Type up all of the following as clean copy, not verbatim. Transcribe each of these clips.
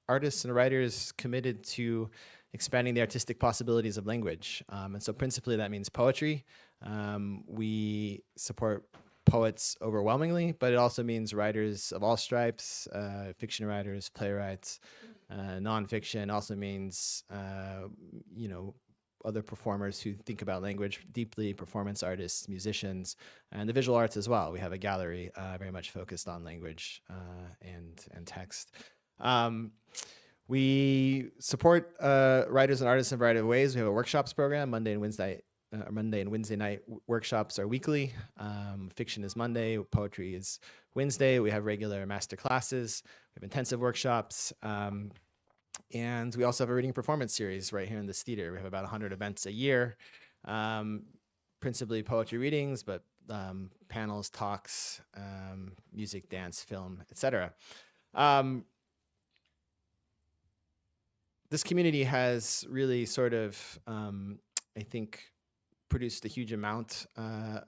artists and writers committed to expanding the artistic possibilities of language. And so principally that means poetry. We support poets overwhelmingly, but it also means writers of all stripes, fiction writers, playwrights, nonfiction. Also means, other performers who think about language deeply, performance artists, musicians, and the visual arts as well. We have a gallery very much focused on language and text. We support writers and artists in a variety of ways. We have a workshops program. Monday and Wednesday night workshops are weekly. Fiction is Monday, poetry is Wednesday. We have regular master classes. We have intensive workshops. And we also have a reading performance series right here in this theater. We have about 100 events a year, principally poetry readings, but panels, talks, music, dance, film, etc. This community has really sort of, I think, produced a huge amount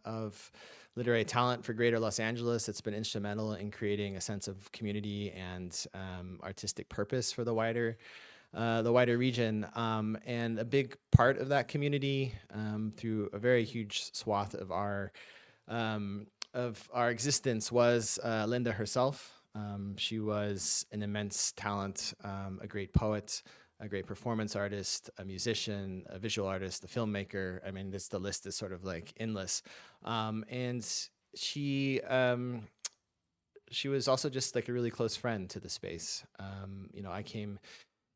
of literary talent for Greater Los Angeles. It's been instrumental in creating a sense of community and artistic purpose for the wider region. And a big part of that community, through a very huge swath of our existence, was Linda herself. She was an immense talent, a great poet, a great performance artist, a musician, a visual artist, a filmmaker. I mean, the list is sort of like endless. And she was also just like a really close friend to the space. I came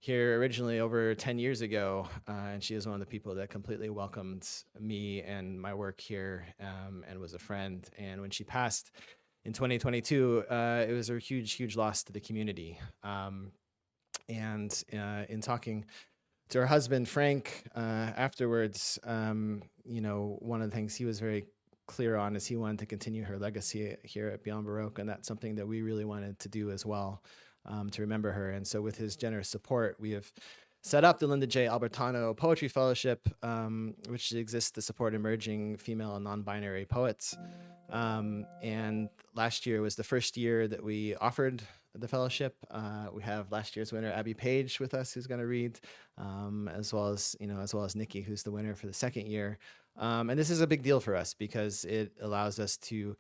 here originally over 10 years ago, and she is one of the people that completely welcomed me and my work here, and was a friend. And when she passed in 2022, it was a huge, huge loss to the community. And in talking to her husband, Frank, afterwards, one of the things he was very clear on is he wanted to continue her legacy here at Beyond Baroque, and that's something that we really wanted to do as well, to remember her. And so with his generous support, we have set up the Linda J. Albertano Poetry Fellowship, which exists to support emerging female and non-binary poets. And last year was the first year that we offered the fellowship. We have last year's winner, Abby Page, with us, who's going to read, as well as Nikki, who's the winner for the second year. And this is a big deal for us because it allows us to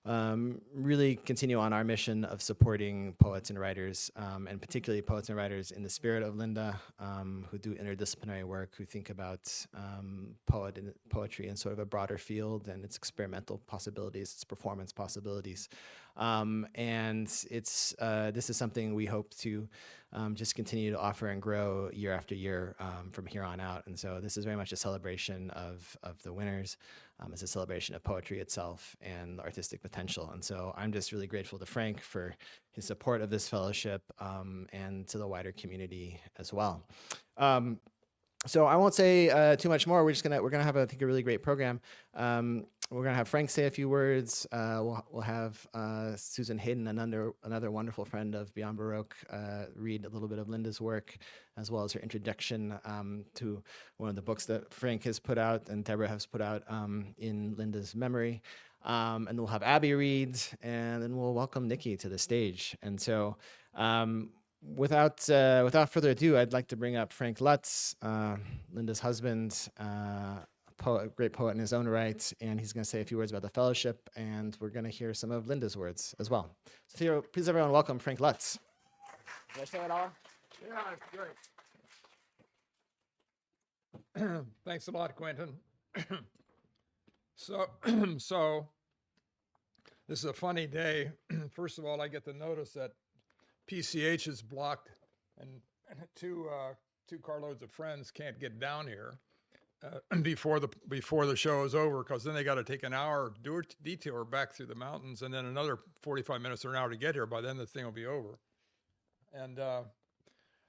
really continue on our mission of supporting poets and writers, and particularly poets and writers in the spirit of Linda, who do interdisciplinary work, who think about poetry in sort of a broader field and its experimental possibilities, its performance possibilities. And this is something we hope to just continue to offer and grow year after year from here on out. And so this is very much a celebration of the winners. It's a celebration of poetry itself and the artistic potential. And so I'm just really grateful to Frank for his support of this fellowship, and to the wider community as well. So I won't say too much more. We're gonna have, I think, a really great program. We're gonna have Frank say a few words. We'll have Susan Hayden, another wonderful friend of Beyond Baroque, read a little bit of Linda's work, as well as her introduction to one of the books that Frank has put out and Deborah has put out in Linda's memory. And then we'll have Abby read, and then we'll welcome Nikki to the stage. And so, without further ado, I'd like to bring up Frank Lutz, Linda's husband, great poet in his own right, and he's going to say a few words about the fellowship, and we're going to hear some of Linda's words as well. So please, everyone, welcome Frank Lutz. Did I say it all? Yeah, great. Thanks a lot, Quentin. So this is a funny day. First of all, I get the notice that PCH is blocked, and two carloads of friends can't get down here before the show is over, because then they got to take an hour detour back through the mountains, and then another 45 minutes or an hour to get here. By then the thing will be over. And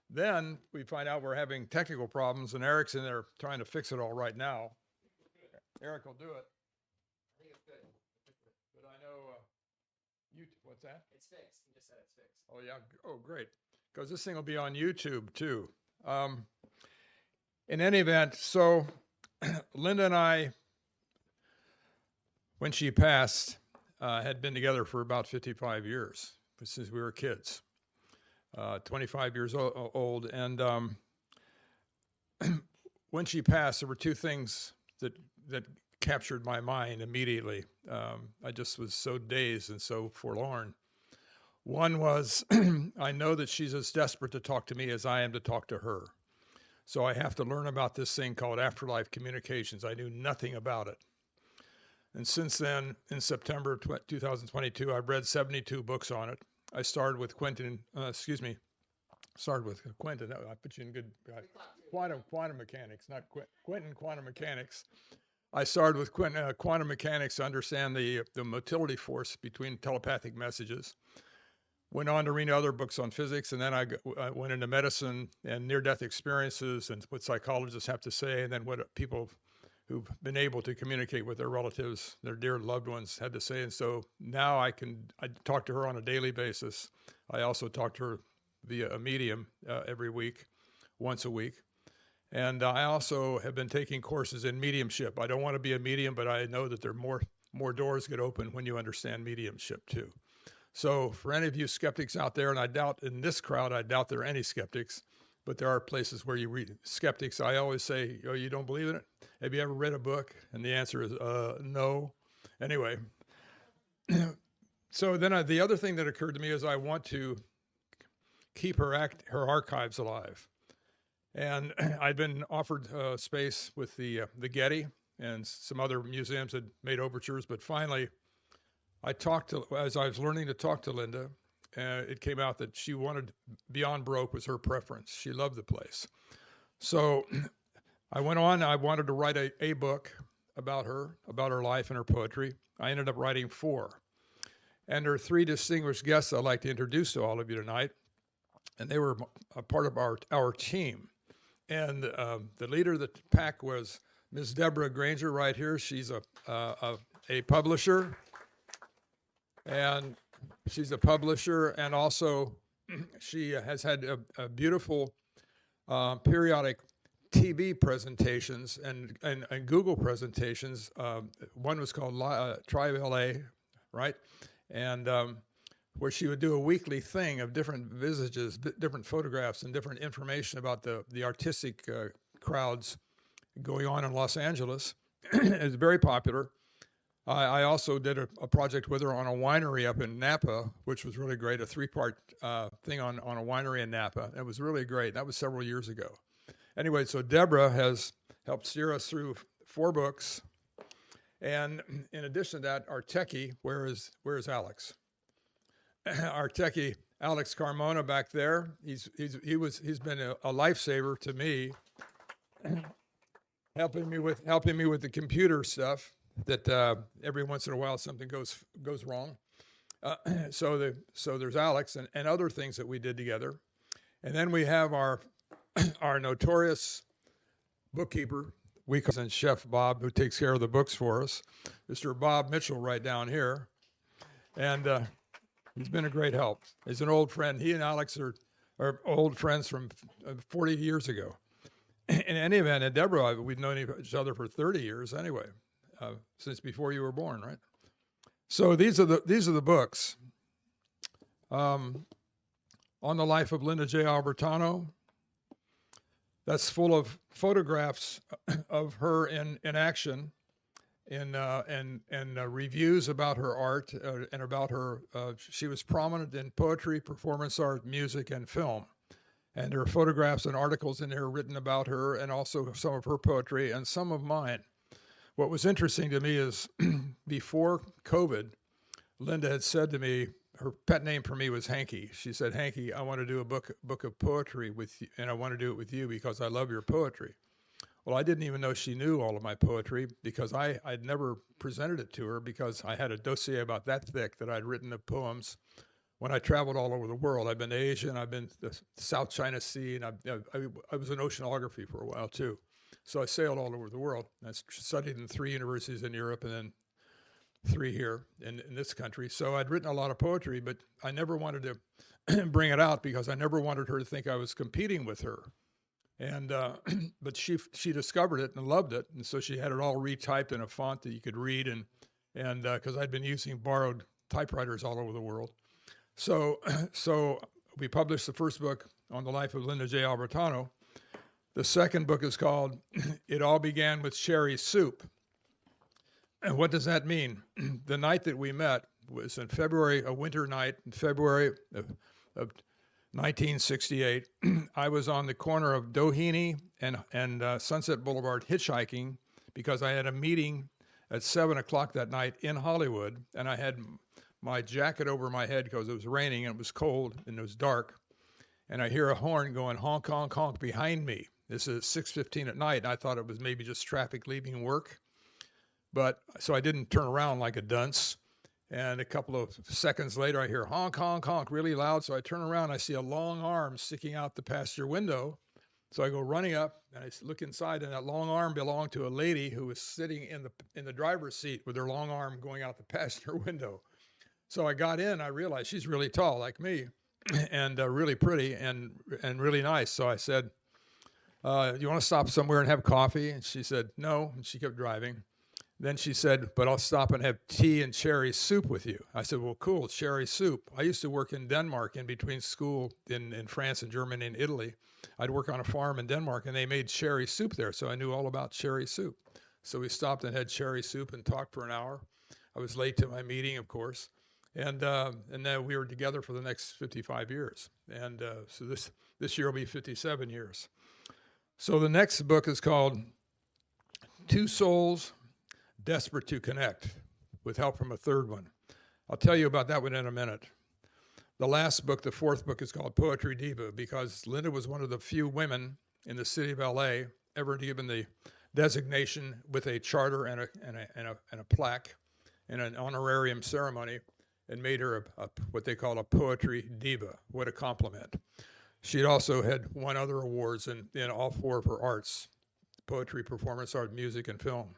then we find out we're having technical problems, and Eric's in there trying to fix it all right now. Eric will do it. I think it's good. But I know what's that? It's fixed. You just said it's fixed. Oh yeah. Oh great. Because this thing will be on YouTube too. In any event, so Linda and I, when she passed, had been together for about 55 years, since we were kids. 25 years old. And when she passed, there were two things that captured my mind immediately. I just was so dazed and so forlorn. One was, I know that she's as desperate to talk to me as I am to talk to her. So I have to learn about this thing called afterlife communications. I knew nothing about it. And since then, in September 2022, I've read 72 books on it. I started with Quentin. I put you in good quantum mechanics, not Quentin quantum mechanics. I started with quantum mechanics to understand the motility force between telepathic messages. Went on to read other books on physics, and then I went into medicine and near-death experiences and what psychologists have to say, and then what people who've been able to communicate with their relatives, their dear loved ones, had to say. And so now I talk to her on a daily basis. I also talk to her via a medium every week, once a week. And I also have been taking courses in mediumship. I don't want to be a medium, but I know that there are more doors get open when you understand mediumship too. So for any of you skeptics out there, and I doubt in this crowd, I doubt there are any skeptics, but there are places where you read skeptics. I always say, oh, you don't believe in it? Have you ever read a book? And the answer is no. Anyway, so then the other thing that occurred to me is I want to keep her archives alive. And I'd been offered space with the Getty, and some other museums had made overtures, but finally, as I was learning to talk to Linda, it came out that she wanted Beyond Baroque was her preference. She loved the place. So I went on. I wanted to write a book about her life and her poetry. I ended up writing 4. And there are 3 distinguished guests I'd like to introduce to all of you tonight. And they were a part of our team. And the leader of the pack was Ms. Deborah Granger right here. She's a publisher. And she's a publisher, and also she has had a beautiful periodic TV presentations and Google presentations. One was called Tribe LA, right? And where she would do a weekly thing of different visages, different photographs, and different information about the artistic crowds going on in Los Angeles. It's very popular. I also did a project with her on a winery up in Napa, which was really great, a 3-part thing on a winery in Napa. It was really great. That was several years ago. Anyway, so Deborah has helped steer us through 4 books. And in addition to that, our techie, where is Alex? Our techie, Alex Carmona back there, he's been a lifesaver to me, helping me with the computer stuff. That every once in a while something goes wrong. So there's Alex and other things that we did together. And then we have our notorious bookkeeper, and Chef Bob, who takes care of the books for us, Mr. Bob Mitchell right down here. And he's been a great help. He's an old friend. He and Alex are old friends from 40 years ago. In any event, and Deborah, we've known each other for 30 years anyway. Since before you were born, right? So these are the books. On the Life of Linda J. Albertano. That's full of photographs of her in action, and reviews about her art and about her. She was prominent in poetry, performance art, music, and film. And there are photographs and articles in there written about her, and also some of her poetry and some of mine. What was interesting to me is before COVID, Linda had said to me, her pet name for me was Hanky. She said, Hanky, I want to do a book of poetry with you, and I want to do it with you because I love your poetry. Well, I didn't even know she knew all of my poetry because I'd never presented it to her because I had a dossier about that thick that I'd written of poems when I traveled all over the world. I've been to Asia, and I've been to the South China Sea, and I was in oceanography for a while too. So I sailed all over the world. I studied in 3 universities in Europe and then 3 here in this country. So I'd written a lot of poetry, but I never wanted to bring it out because I never wanted her to think I was competing with her. And but she discovered it and loved it, and so she had it all retyped in a font that you could read, and because I'd been using borrowed typewriters all over the world. So we published the first book on the life of Linda J. Albertano. The second book is called It All Began with Cherry Soup. And what does that mean? The night that we met was in February, a winter night in February of 1968. I was on the corner of Doheny and Sunset Boulevard hitchhiking because I had a meeting at 7 o'clock that night in Hollywood, and I had my jacket over my head because it was raining and it was cold and it was dark. And I hear a horn going honk, honk, honk behind me. This is 6:15 at night, and I thought it was maybe just traffic leaving work. But so I didn't turn around like a dunce. And a couple of seconds later, I hear honk, honk, honk really loud. So I turn around, I see a long arm sticking out the passenger window. So I go running up and I look inside, and that long arm belonged to a lady who was sitting in the driver's seat with her long arm going out the passenger window. So I got in, I realized she's really tall like me and really pretty and really nice. So I said, you want to stop somewhere and have coffee? And she said, no, and she kept driving. Then she said, but I'll stop and have tea and cherry soup with you. I said, well, cool, cherry soup. I used to work in Denmark in between school in France and Germany and Italy. I'd work on a farm in Denmark, and they made cherry soup there, so I knew all about cherry soup. So we stopped and had cherry soup and talked for an hour. I was late to my meeting, of course, and then we were together for the next 55 years. And so this year will be 57 years. So the next book is called Two Souls Desperate to Connect, with help from a third one. I'll tell you about that one in a minute. The last book, the fourth book, is called Poetry Diva, because Linda was one of the few women in the city of LA ever given the designation with a charter and a plaque and an honorarium ceremony, and made her what they call a poetry diva. What a compliment. She'd also had won other awards in all four of her arts: poetry, performance art, music, and film.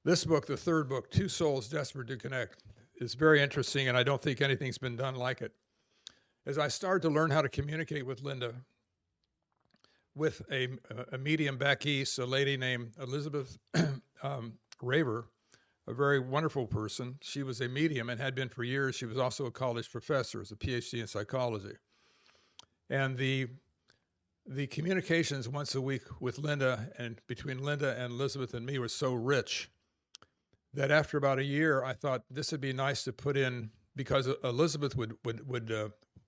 This book, the third book, Two Souls Desperate to Connect, is very interesting, and I don't think anything's been done like it. As I started to learn how to communicate with Linda, with a medium back east, a lady named Elizabeth Raver, a very wonderful person. She was a medium and had been for years. She was also a college professor, as a PhD in psychology. And the communications once a week with Linda and between Linda and Elizabeth and me were so rich that after about a year, I thought this would be nice to put in, because Elizabeth would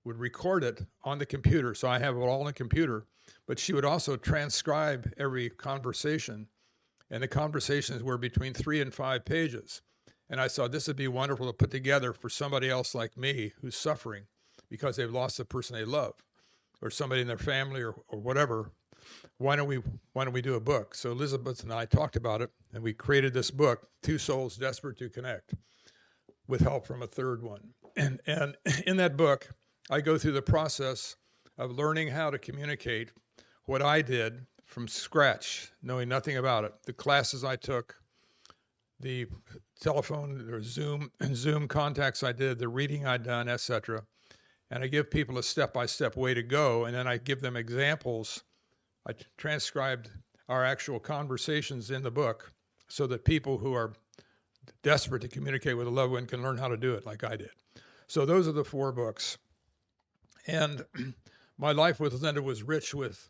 record it on the computer. So I have it all on the computer, but she would also transcribe every conversation. And the conversations were between 3 and 5 pages. And I thought this would be wonderful to put together for somebody else like me who's suffering because they've lost the person they love, or somebody in their family, or whatever. Why don't we do a book? So Elizabeth and I talked about it, and we created this book, Two Souls Desperate to Connect, with help from a third one. And in that book, I go through the process of learning how to communicate what I did from scratch, knowing nothing about it. The classes I took, the telephone or Zoom contacts I did, the reading I'd done, etc. And I give people a step-by-step way to go, and then I give them examples. I transcribed our actual conversations in the book so that people who are desperate to communicate with a loved one can learn how to do it like I did. So those are the 4 books. And my life with Linda was rich with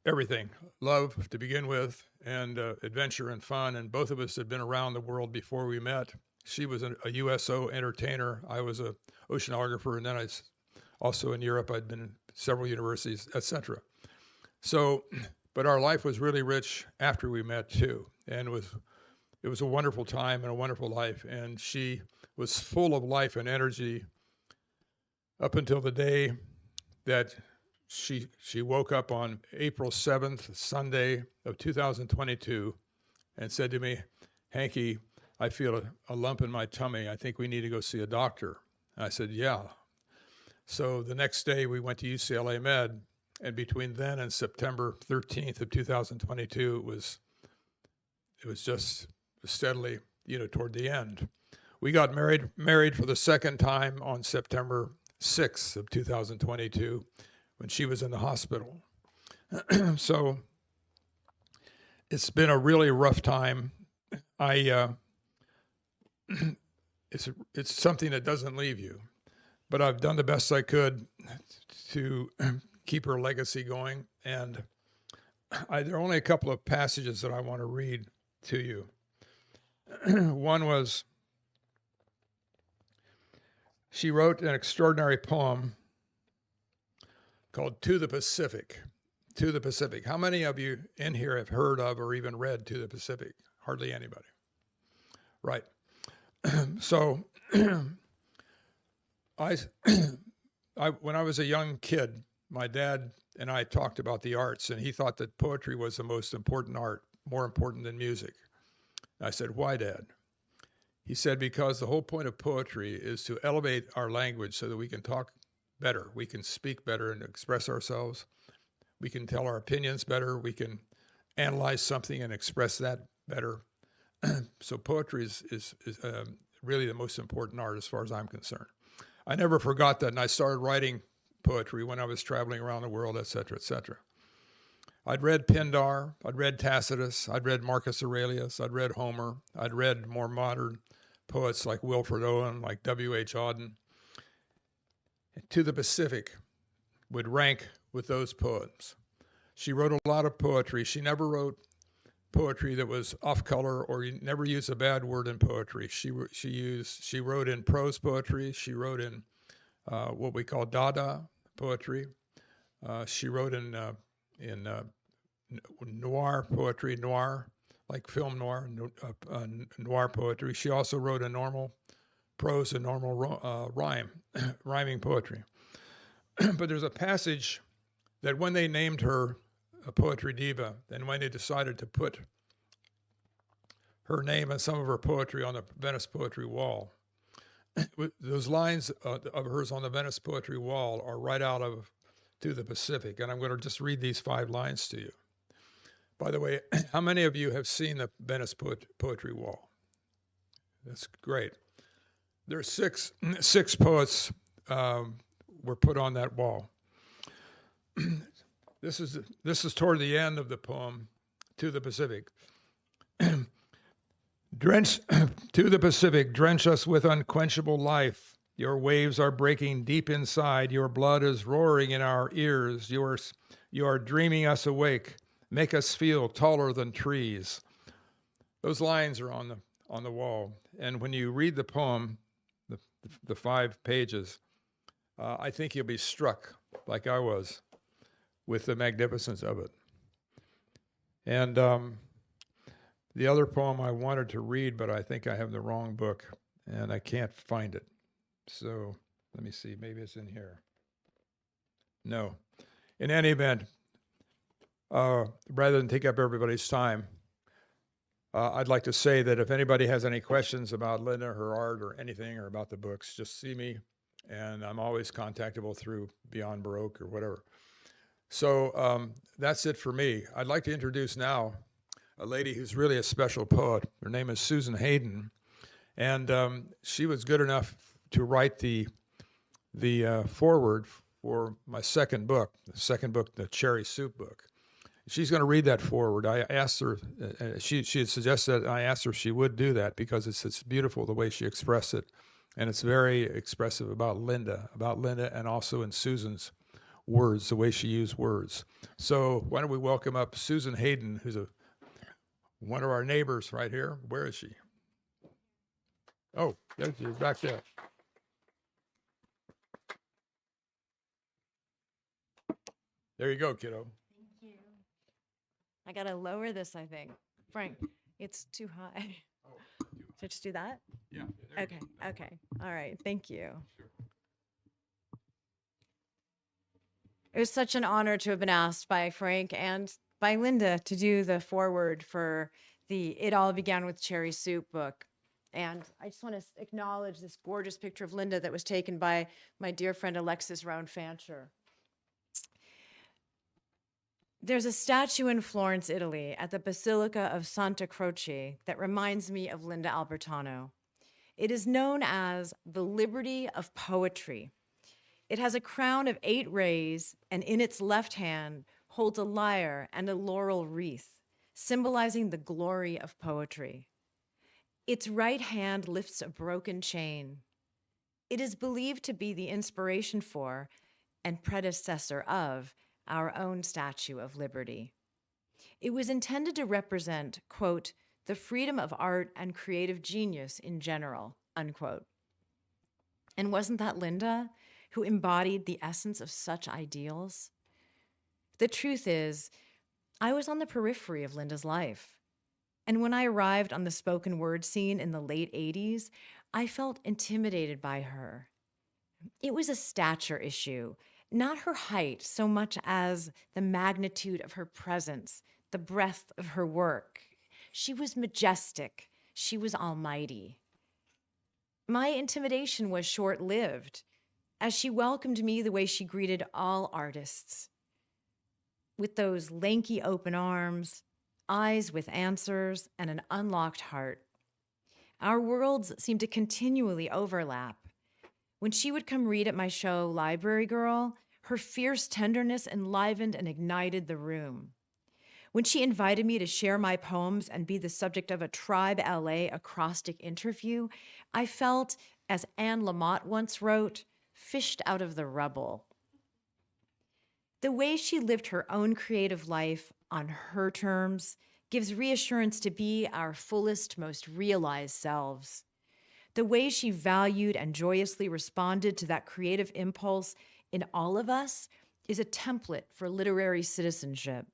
everything. Love to begin with, and adventure and fun. And both of us had been around the world before we met. She was a USO entertainer. I was a oceanographer, and then I was also in Europe. I'd been in several universities, etc. So, but our life was really rich after we met too. And it was a wonderful time and a wonderful life. And she was full of life and energy up until the day that she woke up on April 7th, Sunday of 2022, and said to me, "Hanky, I feel a lump in my tummy. I think we need to go see a doctor." And I said, "Yeah." So the next day we went to UCLA Med, and between then and September 13th of 2022, it was just steadily, toward the end. We got married for the second time on September 6th of 2022 when she was in the hospital. So it's been a really rough time. It's something that doesn't leave you. but I've done the best I could to keep her legacy going. And there are only a couple of passages that I want to read to you. One was, she wrote an extraordinary poem called To the Pacific. To the Pacific. How many of you in here have heard of or even read To the Pacific? Hardly anybody. Right. So when I was a young kid, my dad and I talked about the arts, and he thought that poetry was the most important art, more important than music. I said, why, Dad? He said, because the whole point of poetry is to elevate our language so that we can talk better, we can speak better and express ourselves, we can tell our opinions better, we can analyze something and express that better. So poetry is really the most important art as far as I'm concerned. I never forgot that, and I started writing poetry when I was traveling around the world, et cetera, et cetera. I'd read Pindar, I'd read Tacitus, I'd read Marcus Aurelius, I'd read Homer, I'd read more modern poets like Wilfred Owen, like W.H. Auden. To the Pacific would rank with those poems. She wrote a lot of poetry. She never wrote poetry that was off color, or you never used a bad word in poetry. She wrote in prose poetry. She wrote in what we call Dada poetry. She wrote in noir poetry, noir, like film noir, noir poetry. She also wrote in normal prose and normal rhyming poetry. But there's a passage that when they named her a poetry diva, and when they decided to put her name and some of her poetry on the Venice Poetry Wall, those lines of hers on the Venice Poetry Wall are right out of To the Pacific, and I'm going to just read these 5 lines to you. By the way, how many of you have seen the Venice Poetry Wall? That's great. There are six poets were put on that wall. This is toward the end of the poem, To the Pacific. To the Pacific, drench us with unquenchable life. Your waves are breaking deep inside. Your blood is roaring in our ears. You are dreaming us awake. Make us feel taller than trees. Those lines are on the wall. And when you read the poem, the 5 pages, I think you'll be struck, like I was, with the magnificence of it. And the other poem I wanted to read, but I think I have the wrong book, and I can't find it. So let me see, maybe it's in here. No. In any event, rather than take up everybody's time, I'd like to say that if anybody has any questions about Linda, her art, or anything, or about the books, just see me, and I'm always contactable through Beyond Baroque or whatever. So that's it for me. I'd like to introduce now a lady who's really a special poet. Her name is Susan Hayden, and she was good enough to write the foreword for my second book, the Cherry Soup book. She's going to read that foreword. I asked her, she had suggested I asked her if she would do that because it's beautiful the way she expressed it, and it's very expressive about Linda, and also in Susan's words, the way she used words. So why don't we welcome up Susan Hayden, who's one of our neighbors right here. Where is she? Oh, there she is, back there. There you go, kiddo. Thank you. I gotta lower this, I think. Frank, it's too high. Oh, Should I just do that? yeah. Okay, okay. All right, thank you. Sure. It was such an honor to have been asked by Frank and by Linda to do the foreword for the It All Began with Cherry Soup book. And I just want to acknowledge this gorgeous picture of Linda that was taken by my dear friend Alexis Round-Fancher. There's a statue in Florence, Italy, at the Basilica of Santa Croce that reminds me of Linda Albertano. It is known as the Liberty of Poetry. It has a crown of 8 rays, and in its left hand holds a lyre and a laurel wreath, symbolizing the glory of poetry. Its right hand lifts a broken chain. It is believed to be the inspiration for and predecessor of our own Statue of Liberty. It was intended to represent, quote, the freedom of art and creative genius in general, unquote. And wasn't that Linda who embodied the essence of such ideals? The truth is, I was on the periphery of Linda's life. And when I arrived on the spoken word scene in the late 80s, I felt intimidated by her. It was a stature issue, not her height so much as the magnitude of her presence, the breadth of her work. She was majestic. She was almighty. My intimidation was short-lived, as she welcomed me the way she greeted all artists, with those lanky open arms, eyes with answers, and an unlocked heart. Our worlds seemed to continually overlap. When she would come read at my show, Library Girl, her fierce tenderness enlivened and ignited the room. When she invited me to share my poems and be the subject of a Tribe LA acrostic interview, I felt, as Anne Lamott once wrote, fished out of the rubble. The way she lived her own creative life on her terms gives reassurance to be our fullest, most realized selves. The way she valued and joyously responded to that creative impulse in all of us is a template for literary citizenship.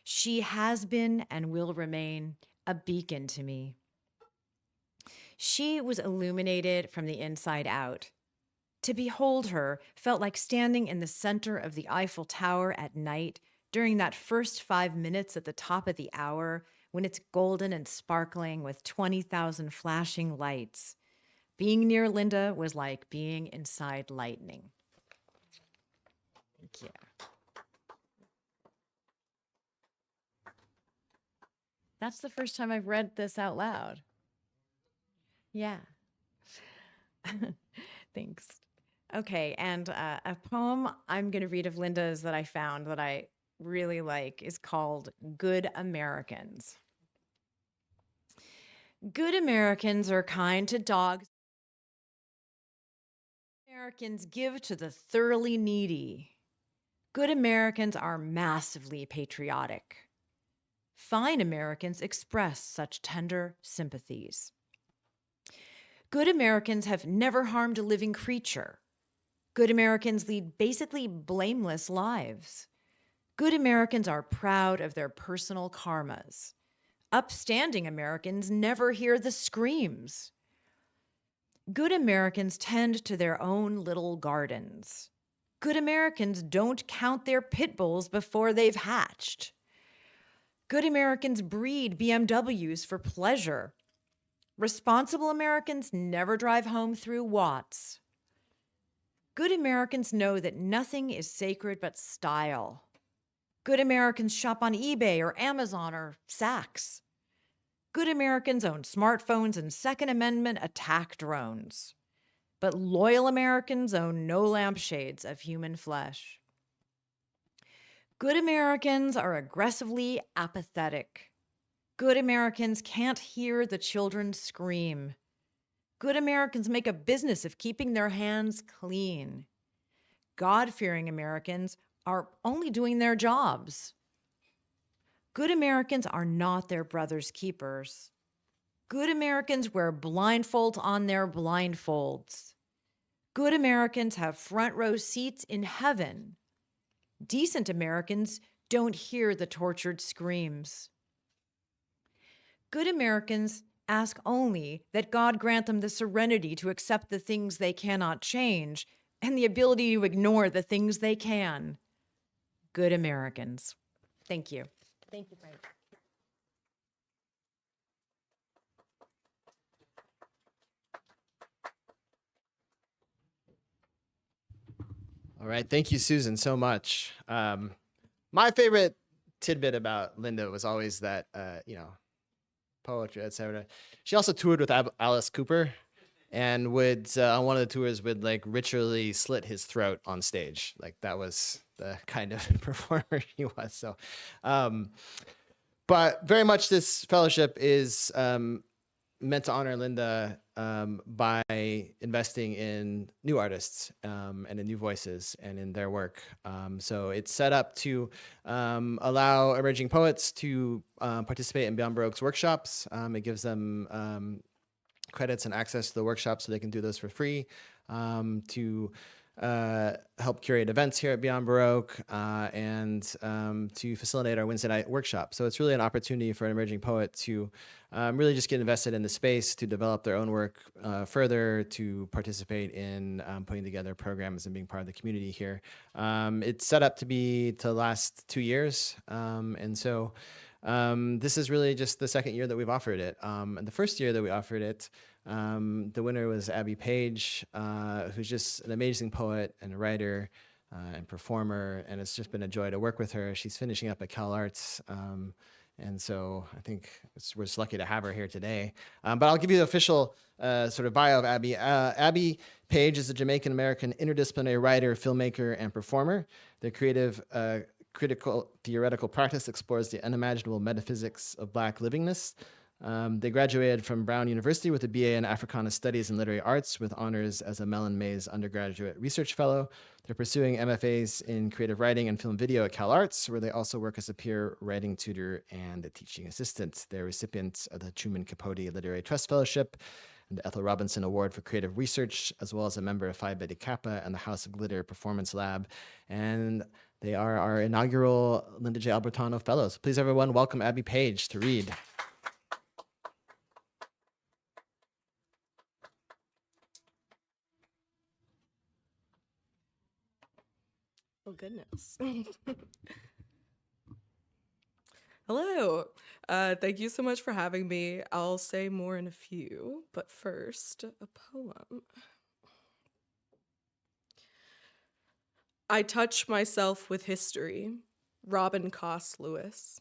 She has been and will remain a beacon to me. She was illuminated from the inside out. To behold her felt like standing in the center of the Eiffel Tower at night during that first 5 minutes at the top of the hour when it's golden and sparkling with 20,000 flashing lights. Being near Linda was like being inside lightning. Thank you. That's the first time I've read this out loud. Yeah. Thanks. Okay, and a poem I'm going to read of Linda's that I found that I really like is called Good Americans. Good Americans are kind to dogs. Americans give to the thoroughly needy. Good Americans are massively patriotic. Fine Americans express such tender sympathies. Good Americans have never harmed a living creature. Good Americans lead basically blameless lives. Good Americans are proud of their personal karmas. Upstanding Americans never hear the screams. Good Americans tend to their own little gardens. Good Americans don't count their pit bulls before they've hatched. Good Americans breed BMWs for pleasure. Responsible Americans never drive home through Watts. Good Americans know that nothing is sacred but style. Good Americans shop on eBay or Amazon or Saks. Good Americans own smartphones and Second Amendment attack drones. But loyal Americans own no lampshades of human flesh. Good Americans are aggressively apathetic. Good Americans can't hear the children scream. Good Americans make a business of keeping their hands clean. God-fearing Americans are only doing their jobs. Good Americans are not their brother's keepers. Good Americans wear blindfolds on their blindfolds. Good Americans have front row seats in heaven. Decent Americans don't hear the tortured screams. Good Americans ask only that God grant them the serenity to accept the things they cannot change and the ability to ignore the things they can. Good Americans. Thank you. Thank you, Frank. All right. Thank you, Susan, so much. My favorite tidbit about Linda was always that, poetry, etc. She also toured with Alice Cooper and would, on one of the tours, would like ritually slit his throat on stage. Like that was the kind of performer he was. So, but very much this fellowship is meant to honor Linda by investing in new artists and in new voices and in their work. So it's set up to allow emerging poets to participate in Beyond Baroque's workshops. It gives them credits and access to the workshops so they can do those for free, to help curate events here at Beyond Baroque, and to facilitate our Wednesday night workshop. So it's really an opportunity for an emerging poet to really just get invested in the space, to develop their own work further, to participate in putting together programs and being part of the community here. It's set up to last 2 years. And so this is really just the second year that we've offered it. And the first year that we offered it, the winner was Abby Page, who's just an amazing poet and a writer and performer, and it's just been a joy to work with her. She's finishing up at Cal Arts, and so I think we're just lucky to have her here today. But I'll give you the official sort of bio of Abby. Abby Page is a Jamaican-American interdisciplinary writer, filmmaker, and performer. Their creative critical theoretical practice explores the unimaginable metaphysics of Black livingness. They graduated from Brown University with a BA in Africana Studies and Literary Arts with honors as a Mellon Mays Undergraduate Research Fellow. They're pursuing MFAs in Creative Writing and Film Video at Cal Arts, where they also work as a peer writing tutor and a teaching assistant. They're recipients of the Truman Capote Literary Trust Fellowship and the Ethel Robinson Award for Creative Research, as well as a member of Phi Beta Kappa and the House of Glitter Performance Lab. And they are our inaugural Linda J. Albertano Fellows. Please, everyone, welcome Abby Page to read. Oh, goodness. Hello. Thank you so much for having me. I'll say more in a few, but first, a poem. I touch myself with history. Robin Cost Lewis.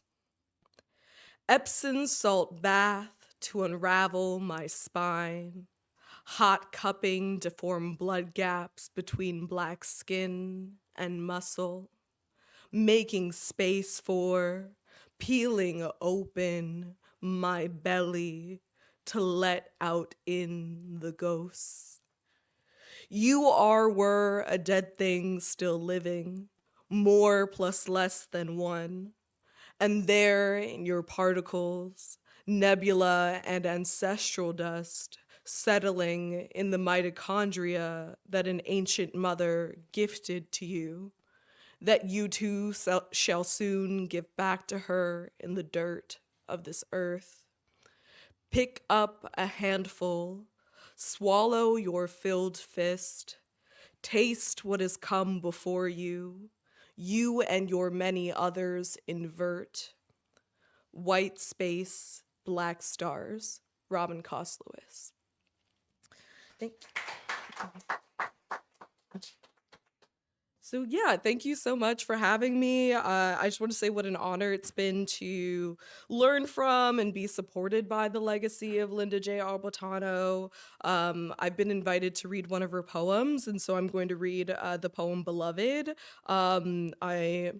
Epsom salt bath to unravel my spine. Hot cupping to form blood gaps between black skin and muscle. Making space for, peeling open my belly to let out in the ghosts. You were a dead thing still living, more plus less than one. And there in your particles, nebula and ancestral dust, settling in the mitochondria that an ancient mother gifted to you, that you too shall soon give back to her in the dirt of this earth. Pick up a handful, swallow your filled fist, taste what has come before you, you and your many others invert. White space, black stars, Robin Cost Lewis. Thank you. So yeah, thank you so much for having me. I just want to say what an honor it's been to learn from and be supported by the legacy of Linda J. Albertano. I've been invited to read one of her poems, and so I'm going to read the poem Beloved. I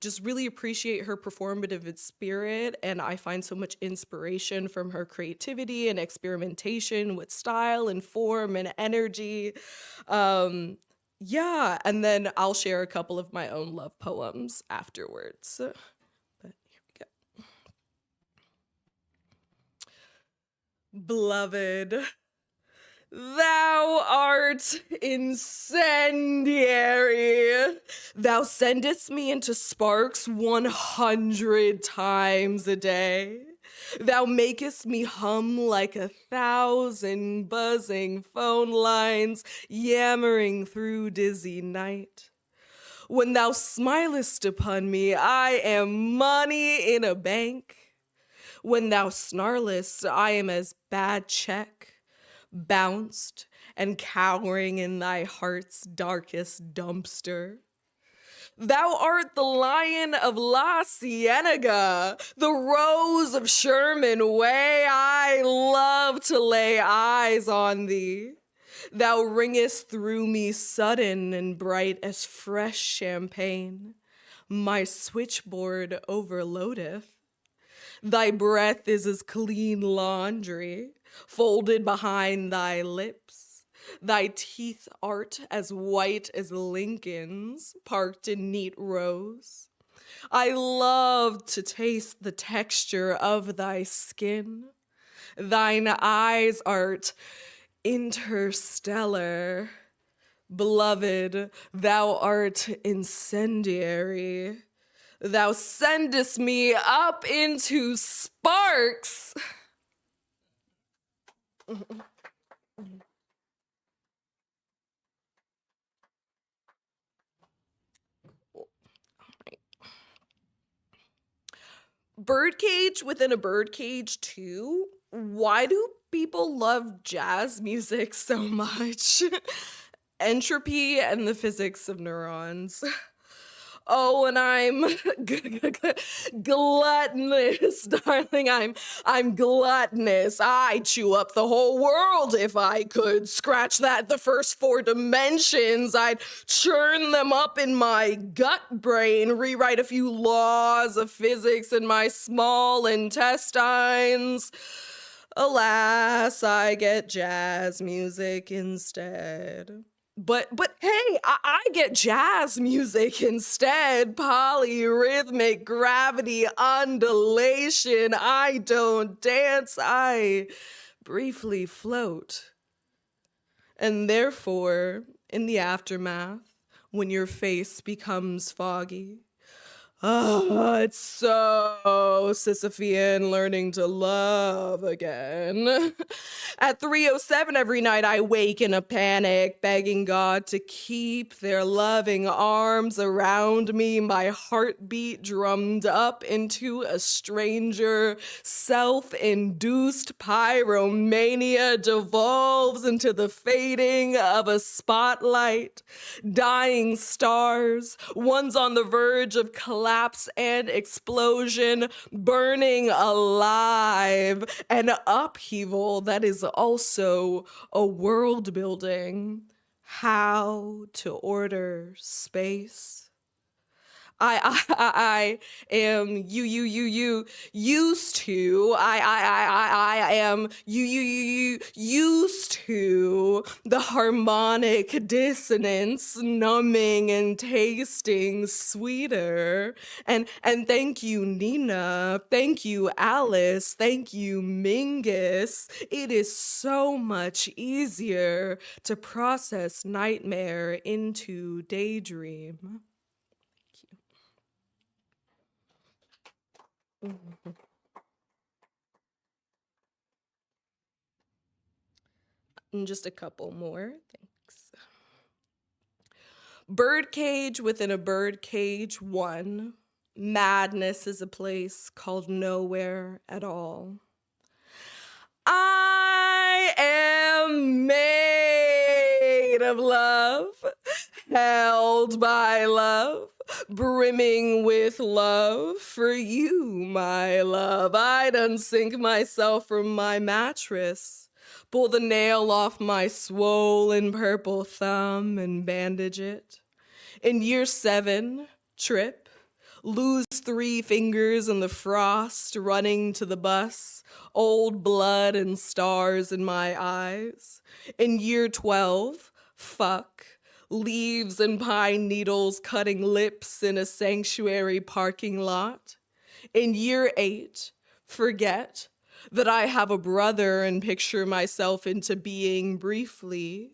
just really appreciate her performative spirit, and I find so much inspiration from her creativity and experimentation with style and form and energy. Yeah, and then I'll share a couple of my own love poems afterwards. But here we go. Beloved, thou art incendiary. Thou sendest me into sparks 100 times a day. Thou makest me hum like 1,000 buzzing phone lines, yammering through dizzy night. When thou smilest upon me, I am money in a bank. When thou snarlest, I am as bad check, bounced and cowering in thy heart's darkest dumpster. Thou art the lion of La Cienega, the rose of Sherman Way. I love to lay eyes on thee. Thou ringest through me sudden and bright as fresh champagne. My switchboard overloadeth. Thy breath is as clean laundry, folded behind thy lips. Thy teeth art as white as Lincoln's, parked in neat rows. I love to taste the texture of thy skin. Thine eyes art interstellar. Beloved, thou art incendiary. Thou sendest me up into sparks. Birdcage within a birdcage too? Why do people love jazz music so much? Entropy and the physics of neurons. Oh, and I'm gluttonous, darling. I'm gluttonous. I'd chew up the whole world if I could. Scratch that, the first 4 dimensions. I'd churn them up in my gut brain, rewrite a few laws of physics in my small intestines. Alas, I get jazz music instead. But hey, I get jazz music instead. Polyrhythmic gravity undulation. I don't dance, I briefly float. And therefore, in the aftermath, when your face becomes foggy, oh, it's so Sisyphean learning to love again. At 3:07 every night, I wake in a panic, begging God to keep their loving arms around me, my heartbeat drummed up into a stranger. Self-induced pyromania devolves into the fading of a spotlight. Dying stars, one's on the verge of collapse and explosion, burning alive, an upheaval that is also a world building. How to order space. I am you used to. I am you used to the harmonic dissonance, numbing and tasting sweeter. And thank you, Nina. Thank you, Alice. Thank you, Mingus. It is so much easier to process nightmare into daydream. And just a couple more. Thanks. Birdcage within a birdcage 1. Madness is a place called nowhere at all. I am made of love, held by love, brimming with love for you, my love. I'd unsink myself from my mattress, pull the nail off my swollen purple thumb and bandage it. In year 7, trip, lose 3 fingers in the frost, running to the bus, old blood and stars in my eyes. In year 12, fuck, leaves and pine needles cutting lips in a sanctuary parking lot. In year 8, forget that I have a brother and picture myself into being briefly.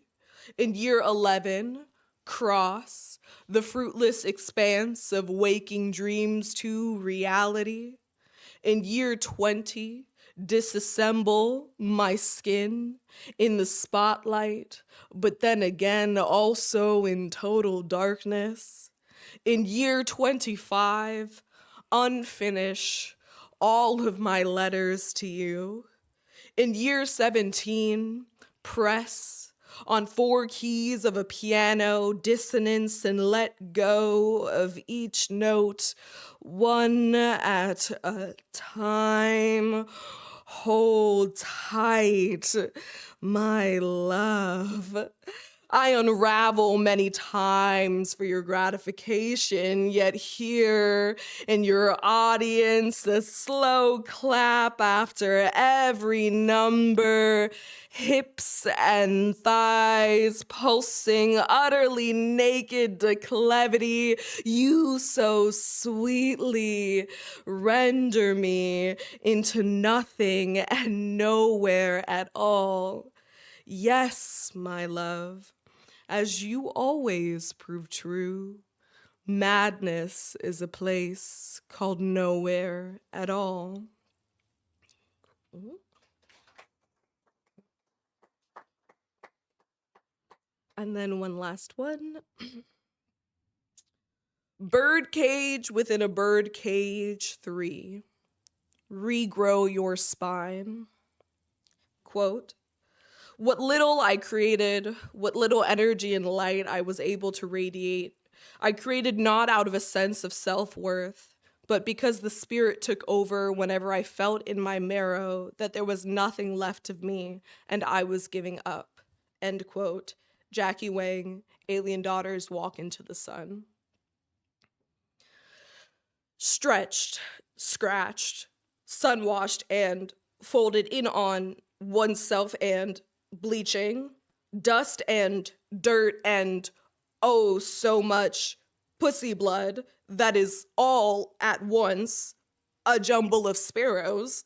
In year 11, cross the fruitless expanse of waking dreams to reality. In year 20, disassemble my skin in the spotlight, but then again also in total darkness. In year 25, unfinish all of my letters to you. In year 17, press on 4 keys of a piano, dissonance, and let go of each note, one at a time. Hold tight, my love. I unravel many times for your gratification, yet here in your audience, the slow clap after every number, hips and thighs pulsing, utterly naked declivity, you so sweetly render me into nothing and nowhere at all. Yes, my love, as you always prove true, madness is a place called nowhere at all. And then one last one. Birdcage within a birdcage 3. Regrow your spine. Quote, what little I created, what little energy and light I was able to radiate, I created not out of a sense of self-worth, but because the spirit took over whenever I felt in my marrow that there was nothing left of me and I was giving up. End quote. Jackie Wang, Alien Daughters Walk into the Sun. Stretched, scratched, sun-washed, and folded in on oneself and bleaching, dust and dirt and oh so much pussy blood that is all at once a jumble of sparrows.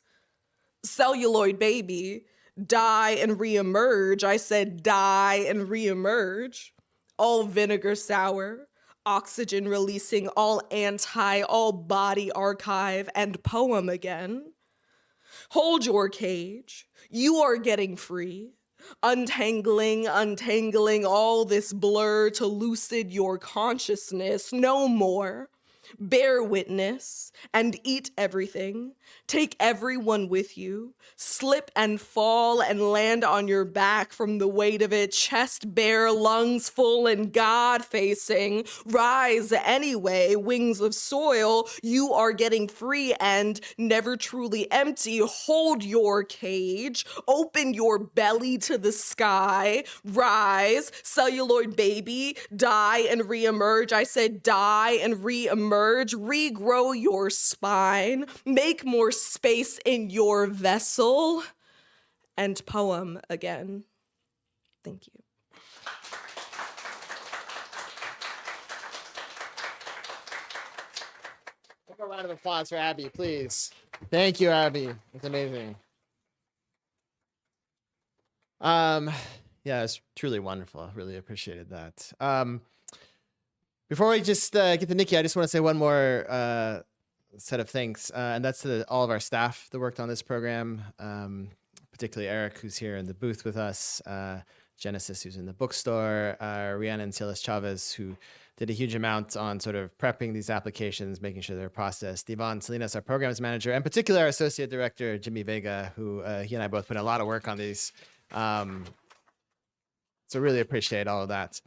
Celluloid baby, die and reemerge. I said die and reemerge. All vinegar sour, oxygen releasing, all anti, all body archive and poem again. Hold your cage. You are getting free. Untangling all this blur to lucid your consciousness. No more. Bear witness and eat everything. Take everyone with you. Slip and fall and land on your back from the weight of it. Chest bare, lungs full and God facing. Rise anyway, wings of soil. You are getting free and never truly empty. Hold your cage. Open your belly to the sky. Rise, celluloid baby. Die and reemerge. I said die and reemerge. Regrow your spine, make more space in your vessel, and poem again. Thank you. Take a round of applause for Abby, please. Thank you, Abby. It's amazing. Yeah, it's truly wonderful. Really appreciated that. Before we just get to Nikki, I just want to say one more set of thanks, and that's to all of our staff that worked on this program, particularly Eric, who's here in the booth with us, Genesis, who's in the bookstore, Rhiannon Silas Chavez, who did a huge amount on sort of prepping these applications, making sure they're processed. Yvonne Salinas, our programs manager, and particularly our associate director, Jimmy Vega, who he and I both put a lot of work on these. So really appreciate all of that.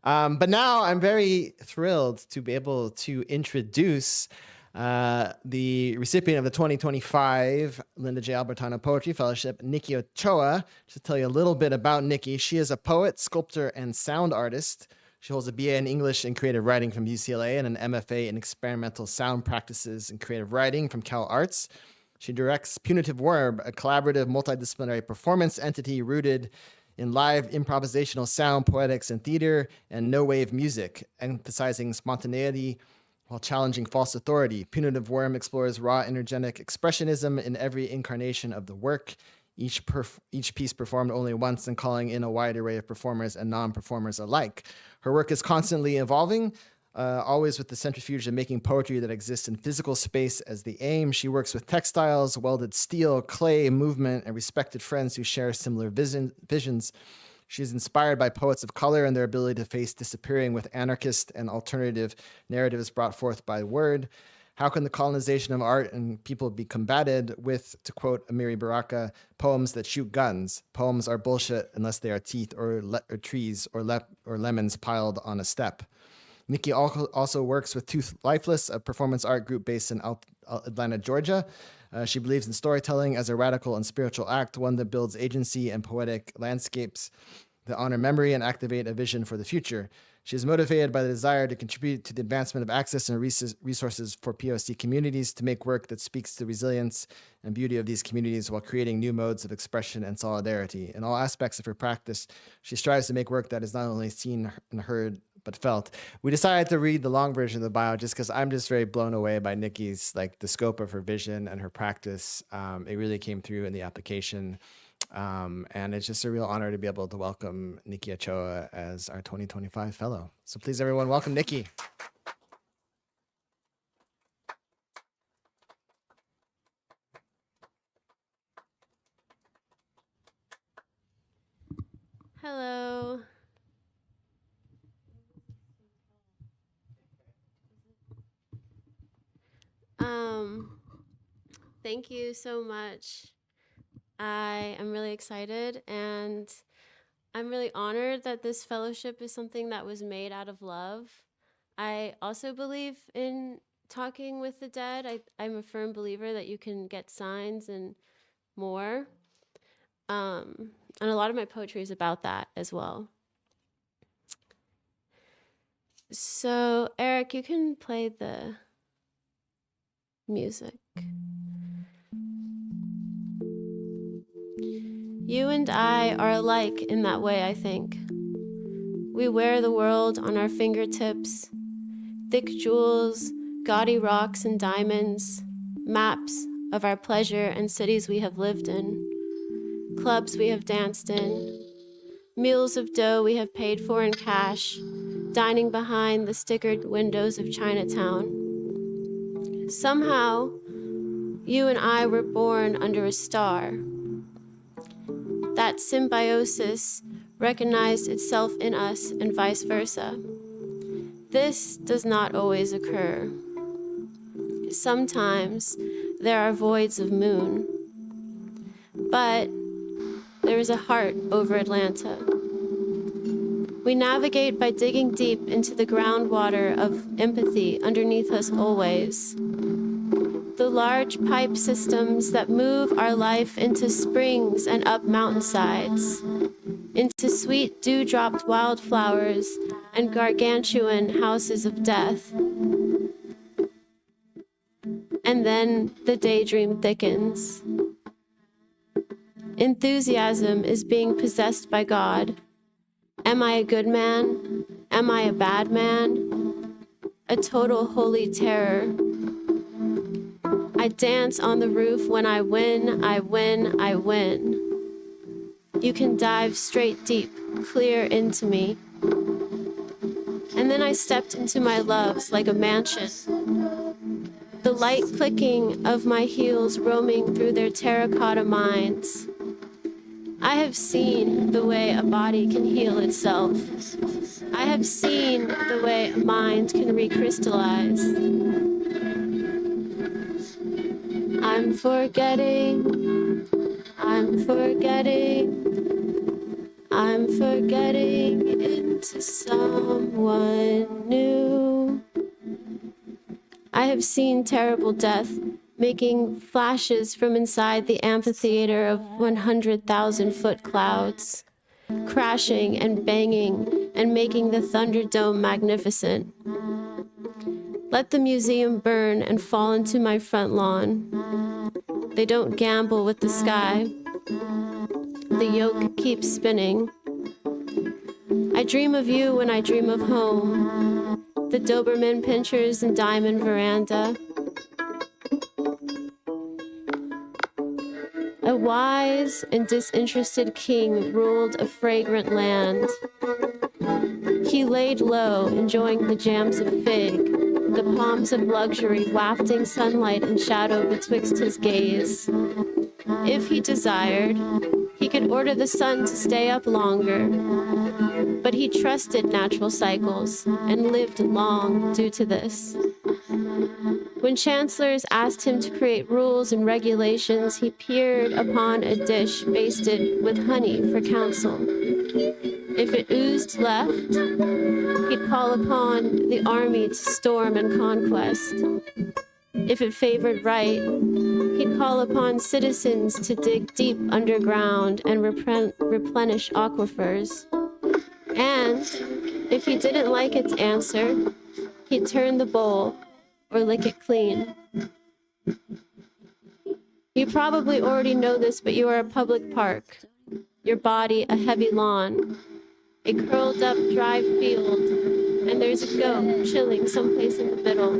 But now I'm very thrilled to be able to introduce the recipient of the 2025 Linda J. Albertano Poetry Fellowship, Nikki Ochoa. Just to tell you a little bit about Nikki, she is a poet, sculptor, and sound artist. She holds a BA in English and Creative Writing from UCLA and an MFA in Experimental Sound Practices and Creative Writing from Cal Arts. She directs Punitive Worm, a collaborative multidisciplinary performance entity rooted in live improvisational sound, poetics, and theater, and no-wave music, emphasizing spontaneity while challenging false authority. Punitive Worm explores raw, energetic expressionism in every incarnation of the work, each piece performed only once and calling in a wide array of performers and non-performers alike. Her work is constantly evolving, always with the centrifuge of making poetry that exists in physical space as the aim. She works with textiles, welded steel, clay, movement, and respected friends who share similar visions. She is inspired by poets of color and their ability to face disappearing with anarchist and alternative narratives brought forth by word. How can the colonization of art and people be combated with, to quote Amiri Baraka, poems that shoot guns? Poems are bullshit unless they are teeth or trees or lemons piled on a step. Nikki also works with Tooth Lifeless, a performance art group based in Atlanta, Georgia. She believes in storytelling as a radical and spiritual act, one that builds agency and poetic landscapes. that honor memory and activate a vision for the future. She is motivated by the desire to contribute to the advancement of access and resources for POC communities, to make work that speaks to the resilience and beauty of these communities while creating new modes of expression and solidarity. In all aspects of her practice, she strives to make work that is not only seen and heard, but felt. We decided to read the long version of the bio just because I'm just very blown away by Nikki's, like, the scope of her vision and her practice. It really came through in the application. And it's just a real honor to be able to welcome Kikki Ochoa as our 2025 fellow. So please, everyone, welcome Kikki. Hello. Thank you so much. I am really excited, and I'm really honored that this fellowship is something that was made out of love. I also believe in talking with the dead. I'm a firm believer that you can get signs and more. And a lot of my poetry is about that as well. So, Eric, you can play the music. You and I are alike in that way, I think. We wear the world on our fingertips, thick jewels, gaudy rocks and diamonds, maps of our pleasure and cities we have lived in, clubs we have danced in, meals of dough we have paid for in cash, dining behind the stickered windows of Chinatown. Somehow, you and I were born under a star. That symbiosis recognized itself in us and vice versa. This does not always occur. Sometimes there are voids of moon, but there is a heart over Atlanta. We navigate by digging deep into the groundwater of empathy underneath us always. The large pipe systems that move our life into springs and up mountainsides, into sweet dew-dropped wildflowers and gargantuan houses of death. And then the daydream thickens. Enthusiasm is being possessed by God. Am I a good man? Am I a bad man? A total holy terror. I dance on the roof when I win, I win, I win. You can dive straight deep, clear into me. And then I stepped into my loves like a mansion. The light clicking of my heels roaming through their terracotta minds. I have seen the way a body can heal itself. I have seen the way a mind can recrystallize. I'm forgetting, I'm forgetting, I'm forgetting into someone new. I have seen terrible death making flashes from inside the amphitheater of 100,000-foot clouds, crashing and banging and making the Thunderdome magnificent. Let the museum burn and fall into my front lawn. They don't gamble with the sky. The yoke keeps spinning. I dream of you when I dream of home. The Doberman pinchers and diamond veranda. A wise and disinterested king ruled a fragrant land. He laid low, enjoying the jams of fig, the palms of luxury wafting sunlight and shadow betwixt his gaze. If he desired, he could order the sun to stay up longer, but he trusted natural cycles and lived long due to this. When chancellors asked him to create rules and regulations, he peered upon a dish basted with honey for counsel. If it oozed left, he'd call upon the army to storm and conquest. If it favored right, he'd call upon citizens to dig deep underground and replenish aquifers. And if he didn't like its answer, he'd turn the bowl or lick it clean. You probably already know this, but you are a public park. Your body a heavy lawn, a curled up dry field, and there's a goat chilling someplace in the middle.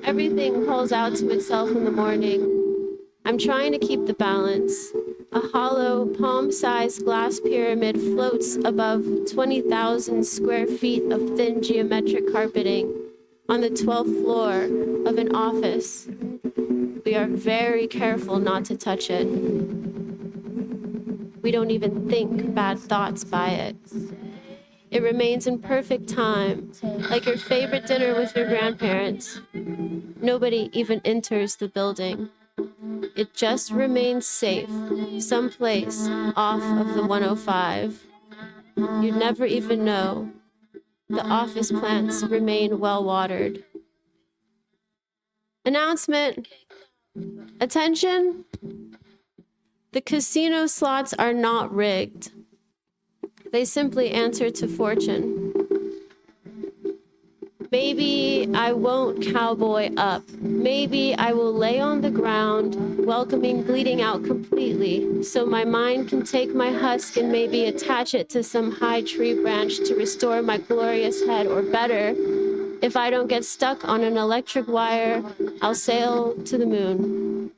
Everything calls out to itself in the morning. I'm trying to keep the balance. A hollow, palm-sized glass pyramid floats above 20,000 square feet of thin geometric carpeting on the 12th floor of an office. We are very careful not to touch it. We don't even think bad thoughts by it. It remains in perfect time, like your favorite dinner with your grandparents. Nobody even enters the building. It just remains safe, someplace off of the 105. You'd never even know. The office plants remain well watered. Announcement. Attention. The casino slots are not rigged. They simply answer to fortune. Maybe I won't cowboy up. Maybe I will lay on the ground, welcoming bleeding out completely, so my mind can take my husk and maybe attach it to some high tree branch to restore my glorious head, or better, if I don't get stuck on an electric wire, I'll sail to the moon.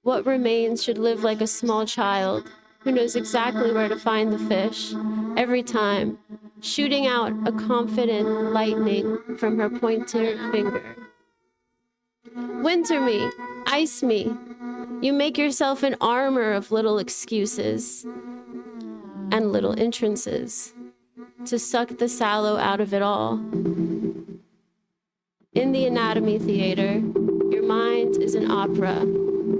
What remains should live like a small child who knows exactly where to find the fish every time, shooting out a confident lightning from her pointer finger. Winter me, ice me. You make yourself an armor of little excuses and little entrances to suck the sallow out of it all. In the anatomy theater, your mind is an opera,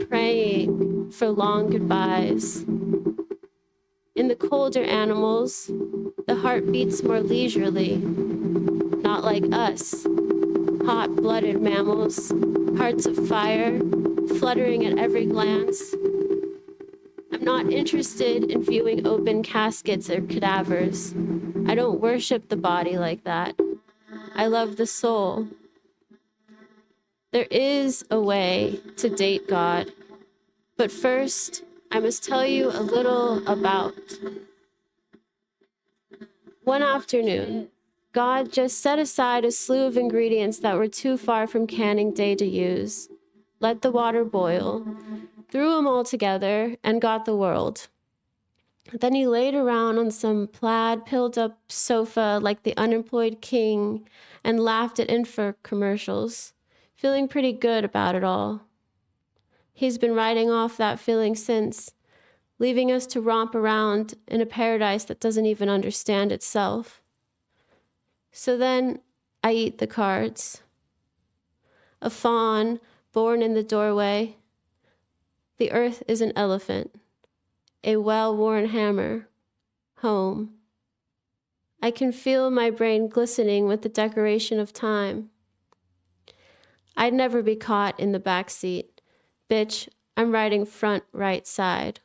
praying for long goodbyes. In the colder animals, the heart beats more leisurely, not like us, hot-blooded mammals, hearts of fire, fluttering at every glance. I'm not interested in viewing open caskets or cadavers. I don't worship the body like that. I love the soul. There is a way to date God, but first, I must tell you a little about. One afternoon, God just set aside a slew of ingredients that were too far from canning day to use, let the water boil, threw them all together, and got the world. Then he laid around on some plaid, pilled-up sofa like the unemployed king and laughed at info commercials, feeling pretty good about it all. He's been riding off that feeling since, leaving us to romp around in a paradise that doesn't even understand itself. So then I eat the cards. A fawn born in the doorway. The earth is an elephant. A well-worn hammer. Home. I can feel my brain glistening with the decoration of time. I'd never be caught in the back seat. Bitch, I'm riding front right side.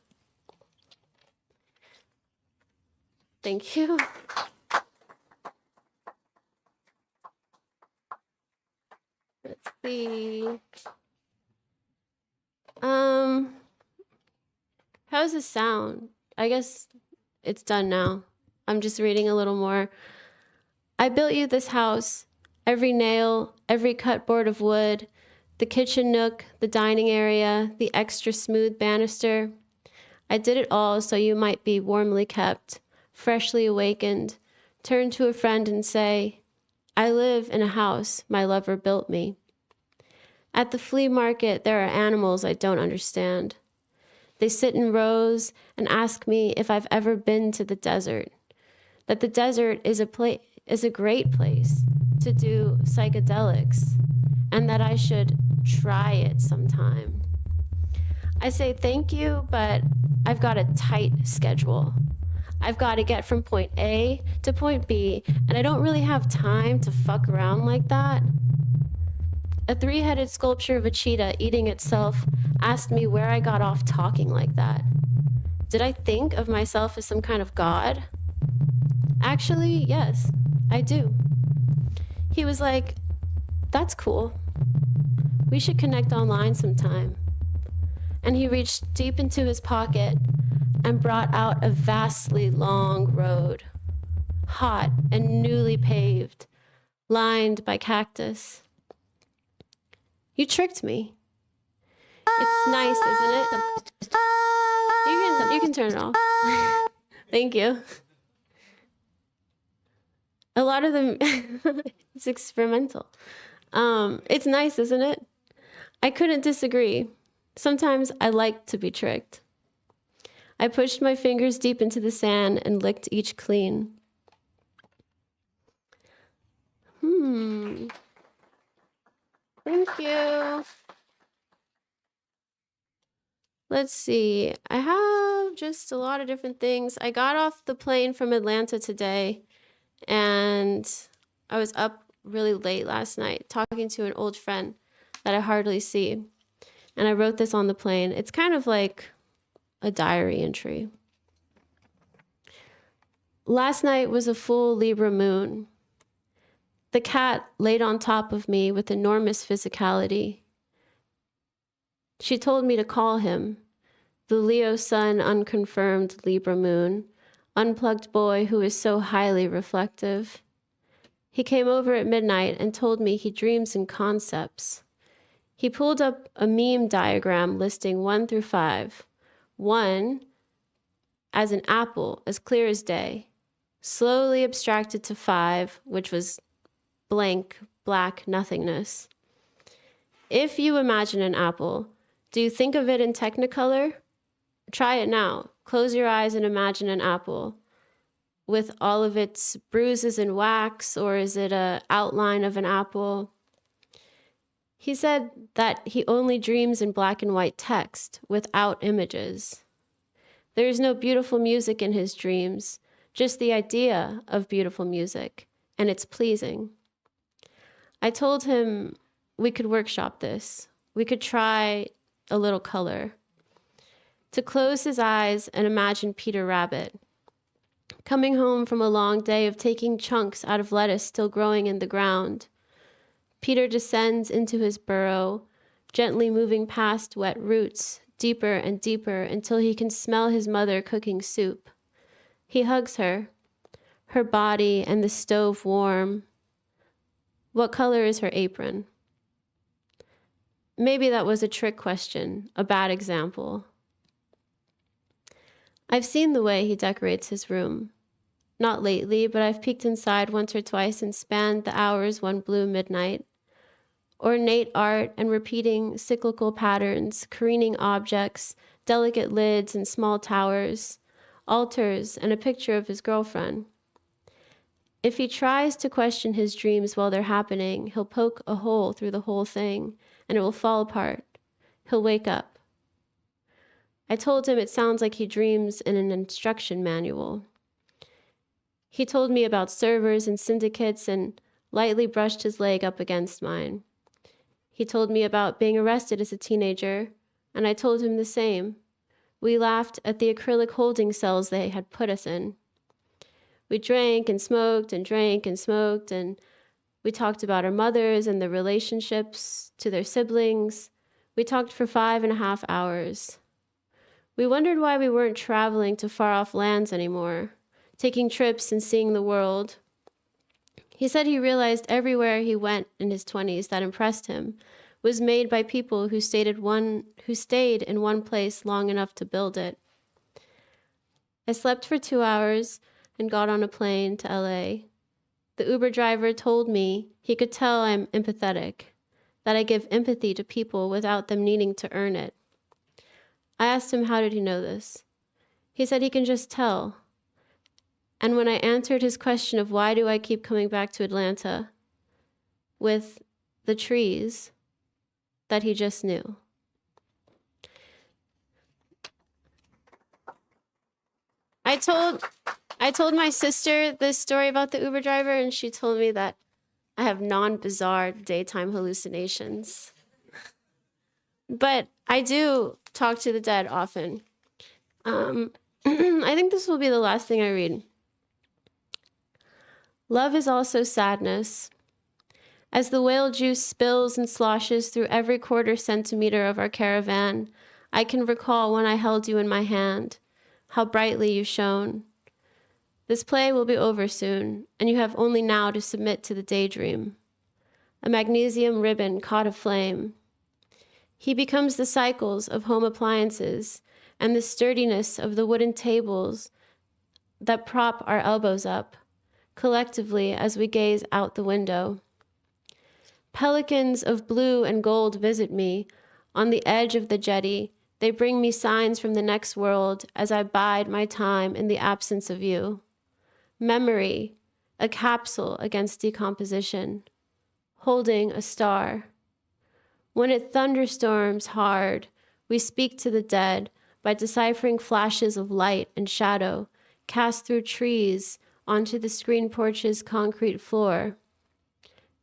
Thank you. Let's see. How's this sound? I guess it's done now. I'm just reading a little more. I built you this house. Every nail, every cut board of wood, the kitchen nook, the dining area, the extra smooth banister. I did it all so you might be warmly kept, freshly awakened, turn to a friend and say, I live in a house my lover built me. At the flea market, there are animals I don't understand. They sit in rows and ask me if I've ever been to the desert, that the desert is a great place to do psychedelics, and that I should try it sometime. I say thank you, but I've got a tight schedule. I've got to get from point A to point B, and I don't really have time to fuck around like that. A three-headed sculpture of a cheetah eating itself asked me where I got off talking like that. Did I think of myself as some kind of god? Actually, yes, I do. He was like, that's cool. We should connect online sometime. And he reached deep into his pocket and brought out a vastly long road, hot and newly paved, lined by cactus. You tricked me. It's nice, isn't it? You can turn it off. Thank you. A lot of them, it's experimental. It's nice, isn't it? I couldn't disagree. Sometimes I like to be tricked. I pushed my fingers deep into the sand and licked each clean. Thank you. Let's see. I have just a lot of different things. I got off the plane from Atlanta today, and I was up really late last night talking to an old friend that I hardly see. And I wrote this on the plane. It's kind of like a diary entry. Last night was a full Libra moon. The cat laid on top of me with enormous physicality. She told me to call him, the Leo sun unconfirmed Libra moon, unplugged boy who is so highly reflective. He came over at midnight and told me he dreams in concepts. He pulled up a meme diagram listing 1 through 5. 1 as an apple, as clear as day, slowly abstracted to 5, which was blank, black nothingness. If you imagine an apple, do you think of it in Technicolor? Try it now. Close your eyes and imagine an apple with all of its bruises and wax, or is it an outline of an apple? He said that he only dreams in black and white text without images. There is no beautiful music in his dreams, just the idea of beautiful music, and it's pleasing. I told him we could workshop this. We could try a little color. To close his eyes and imagine Peter Rabbit, coming home from a long day of taking chunks out of lettuce still growing in the ground. Peter descends into his burrow, gently moving past wet roots, deeper and deeper until he can smell his mother cooking soup. He hugs her body and the stove warm. What color is her apron? Maybe that was a trick question, a bad example. I've seen the way he decorates his room. Not lately, but I've peeked inside once or twice and spanned the hours one blue midnight. Ornate art and repeating cyclical patterns, careening objects, delicate lids and small towers, altars, and a picture of his girlfriend. If he tries to question his dreams while they're happening, he'll poke a hole through the whole thing, and it will fall apart. He'll wake up. I told him it sounds like he dreams in an instruction manual. He told me about servers and syndicates and lightly brushed his leg up against mine. He told me about being arrested as a teenager, and I told him the same. We laughed at the acrylic holding cells they had put us in. We drank and smoked and drank and smoked, and we talked about our mothers and their relationships to their siblings. We talked for 5.5 hours. We wondered why we weren't traveling to far-off lands anymore, taking trips and seeing the world. He said he realized everywhere he went in his 20s that impressed him was made by people who stayed in one place long enough to build it. I slept for 2 hours and got on a plane to LA. The Uber driver told me he could tell I'm empathetic, that I give empathy to people without them needing to earn it. I asked him how did he know this. He said he can just tell. And when I answered his question of why do I keep coming back to Atlanta with the trees, that he just knew. I told my sister this story about the Uber driver, and she told me that I have non-bizarre daytime hallucinations. But I do talk to the dead often. I think this will be the last thing I read. Love is also sadness. As the whale juice spills and sloshes through every quarter centimeter of our caravan, I can recall when I held you in my hand, how brightly you shone. This play will be over soon, and you have only now to submit to the daydream. A magnesium ribbon caught aflame. He becomes the cycles of home appliances and the sturdiness of the wooden tables that prop our elbows up, collectively as we gaze out the window. Pelicans of blue and gold visit me. On the edge of the jetty, they bring me signs from the next world as I bide my time in the absence of you. Memory, a capsule against decomposition, holding a star. When it thunderstorms hard, we speak to the dead by deciphering flashes of light and shadow cast through trees onto the screen porch's concrete floor.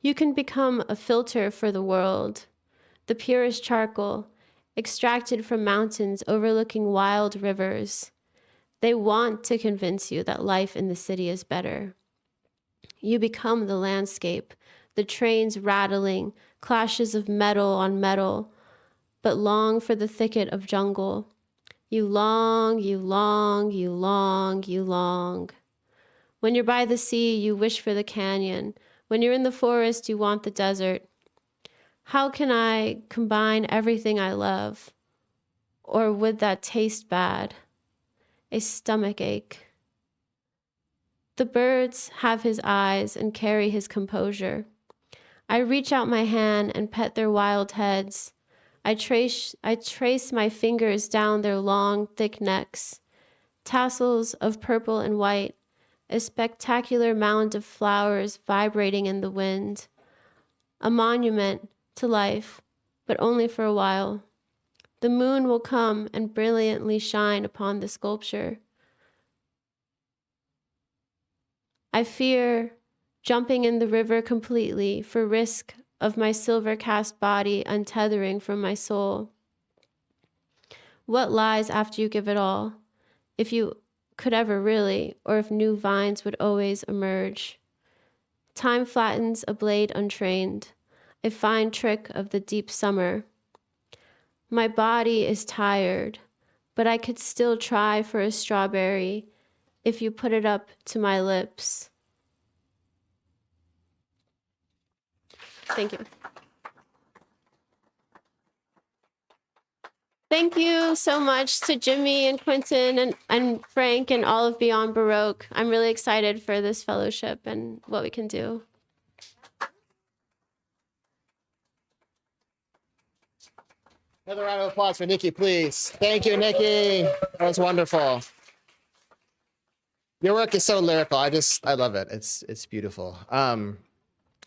You can become a filter for the world, the purest charcoal, extracted from mountains overlooking wild rivers. They want to convince you that life in the city is better. You become the landscape, the trains rattling, clashes of metal on metal, but long for the thicket of jungle. You long, you long, you long, you long. When you're by the sea, you wish for the canyon. When you're in the forest, you want the desert. How can I combine everything I love? Or would that taste bad? A stomach ache. The birds have his eyes and carry his composure. I reach out my hand and pet their wild heads. I trace my fingers down their long, thick necks. Tassels of purple and white, a spectacular mound of flowers vibrating in the wind. A monument to life, but only for a while. The moon will come and brilliantly shine upon the sculpture. I fear jumping in the river completely for risk of my silver-cast body untethering from my soul. What lies after you give it all, if you could ever really, or if new vines would always emerge? Time flattens a blade untrained, a fine trick of the deep summer. My body is tired, but I could still try for a strawberry if you put it up to my lips. Thank you. Thank you so much to Jimmy and Quentin and Frank and all of Beyond Baroque. I'm really excited for this fellowship and what we can do. Another round of applause for Nikki, please. Thank you, Nikki. That was wonderful. Your work is so lyrical. I love it. It's beautiful.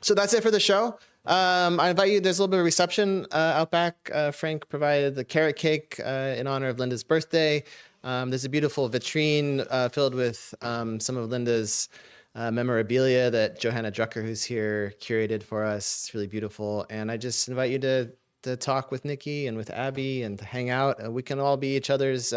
So that's it for the show. I invite you. There's a little bit of reception out back. Frank provided the carrot cake in honor of Linda's birthday. There's a beautiful vitrine filled with some of Linda's memorabilia that Johanna Drucker, who's here, curated for us. It's really beautiful. And I just invite you to talk with Nikki and with Abby and to hang out. We can all be each other's